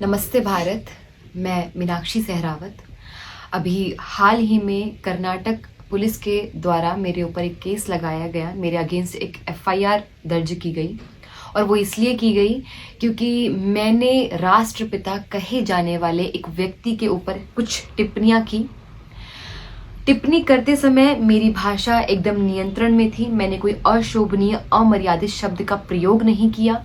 नमस्ते भारत। मैं मीनाक्षी सहरावत। अभी हाल ही में कर्नाटक पुलिस के द्वारा मेरे ऊपर एक केस लगाया गया, मेरे अगेंस्ट एक एफआईआर दर्ज की गई और वो इसलिए की गई क्योंकि मैंने राष्ट्रपिता कहे जाने वाले एक व्यक्ति के ऊपर कुछ टिप्पणियाँ की। टिप्पणी करते समय मेरी भाषा एकदम नियंत्रण में थी। मैंने कोई अशोभनीय अमर्यादित शब्द का प्रयोग नहीं किया।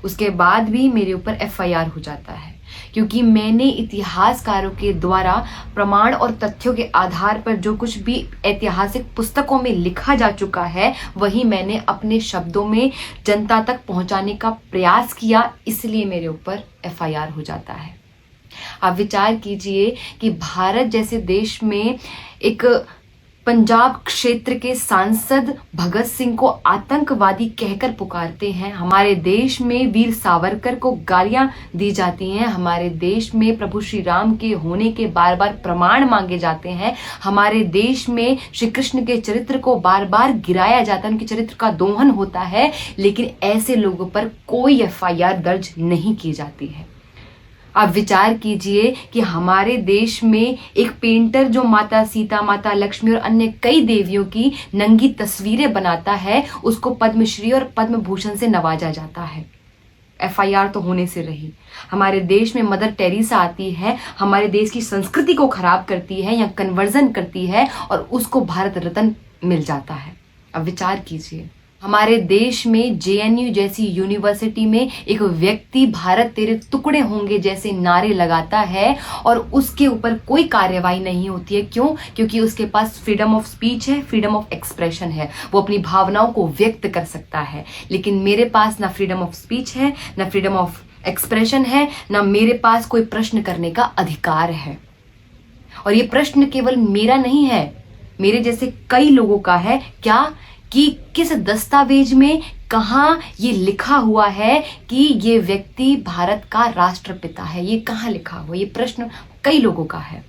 उसके बाद भी मेरे ऊपर एफआईआर हो जाता है क्योंकि मैंने इतिहासकारों के द्वारा प्रमाण और तथ्यों के आधार पर जो कुछ भी ऐतिहासिक पुस्तकों में लिखा जा चुका है वही मैंने अपने शब्दों में जनता तक पहुंचाने का प्रयास किया, इसलिए मेरे ऊपर एफआईआर हो जाता है। आप विचार कीजिए कि भारत जैसे देश में एक पंजाब क्षेत्र के सांसद भगत सिंह को आतंकवादी कहकर पुकारते हैं। हमारे देश में वीर सावरकर को गालियां दी जाती हैं। हमारे देश में प्रभु श्री राम के होने के बार बार प्रमाण मांगे जाते हैं। हमारे देश में श्री कृष्ण के चरित्र को बार बार गिराया जाता है, उनके चरित्र का दोहन होता है, लेकिन ऐसे लोगों पर कोई एफआईआर दर्ज नहीं की जाती है। आप विचार कीजिए कि हमारे देश में एक पेंटर जो माता सीता, माता लक्ष्मी और अन्य कई देवियों की नंगी तस्वीरें बनाता है, उसको पद्मश्री और पद्म भूषण से नवाजा जाता है। एफआईआर तो होने से रही। हमारे देश में मदर टेरेसा आती है, हमारे देश की संस्कृति को खराब करती है या कन्वर्जन करती है और उसको भारत रत्न मिल जाता है। अब विचार कीजिए, हमारे देश में जेएनयू जैसी यूनिवर्सिटी में एक व्यक्ति भारत तेरे टुकड़े होंगे जैसे नारे लगाता है और उसके ऊपर कोई कार्यवाही नहीं होती है। क्यों? क्योंकि उसके पास फ्रीडम ऑफ स्पीच है, फ्रीडम ऑफ एक्सप्रेशन है, वो अपनी भावनाओं को व्यक्त कर सकता है। लेकिन मेरे पास ना फ्रीडम ऑफ स्पीच है, ना फ्रीडम ऑफ एक्सप्रेशन है, ना मेरे पास कोई प्रश्न करने का अधिकार है। और ये प्रश्न केवल मेरा नहीं है, मेरे जैसे कई लोगों का है। क्या कि किस दस्तावेज में कहाँ ये लिखा हुआ है कि ये व्यक्ति भारत का राष्ट्रपिता है? ये कहाँ लिखा हुआ? ये प्रश्न कई लोगों का है।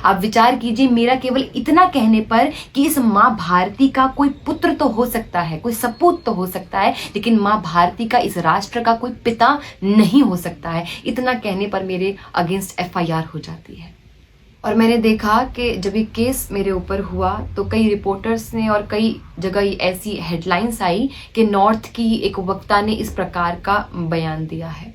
आप विचार कीजिए, मेरा केवल इतना कहने पर कि इस माँ भारती का कोई पुत्र तो हो सकता है, कोई सपूत तो हो सकता है, लेकिन माँ भारती का, इस राष्ट्र का कोई पिता नहीं हो सकता है। इतना कहने पर मेरे अगेंस्ट एफआईआर हो जाती है। और मैंने देखा कि जब ये केस मेरे ऊपर हुआ तो कई रिपोर्टर्स ने और कई जगह ऐसी हेडलाइंस आई कि नॉर्थ की एक वक्ता ने इस प्रकार का बयान दिया है।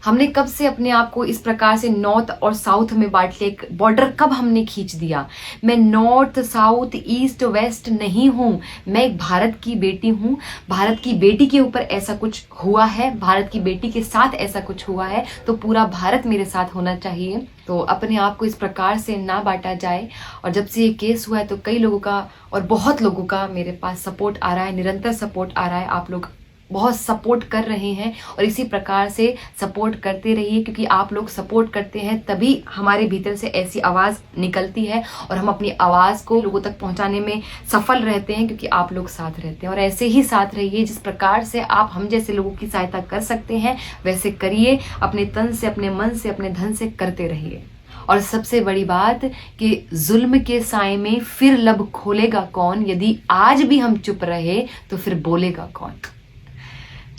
हमने कब से अपने आप को इस प्रकार से नॉर्थ और साउथ में बांट लिया? एक बॉर्डर कब हमने खींच दिया? मैं नॉर्थ, साउथ, ईस्ट, वेस्ट नहीं हूँ। मैं एक भारत की बेटी हूँ। भारत की बेटी के ऊपर ऐसा कुछ हुआ है, भारत की बेटी के साथ ऐसा कुछ हुआ है, तो पूरा भारत मेरे साथ होना चाहिए। तो अपने आप को इस प्रकार से ना बांटा जाए। और जब से ये केस हुआ है तो कई लोगों का और बहुत लोगों का मेरे पास सपोर्ट आ रहा है, निरंतर सपोर्ट आ रहा है। आप लोग बहुत सपोर्ट कर रहे हैं और इसी प्रकार से सपोर्ट करते रहिए, क्योंकि आप लोग सपोर्ट करते हैं तभी हमारे भीतर से ऐसी आवाज़ निकलती है और हम अपनी आवाज़ को लोगों तक पहुंचाने में सफल रहते हैं, क्योंकि आप लोग साथ रहते हैं। और ऐसे ही साथ रहिए, जिस प्रकार से आप हम जैसे लोगों की सहायता कर सकते हैं वैसे करिए। अपने तन से, अपने मन से, अपने धन से करते रहिए। और सबसे बड़ी बात कि जुल्म के साए में फिर लब खोलेगा कौन? यदि आज भी हम चुप रहे तो फिर बोलेगा कौन?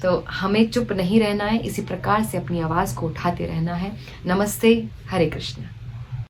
तो हमें चुप नहीं रहना है, इसी प्रकार से अपनी आवाज़ को उठाते रहना है। नमस्ते, हरे कृष्ण।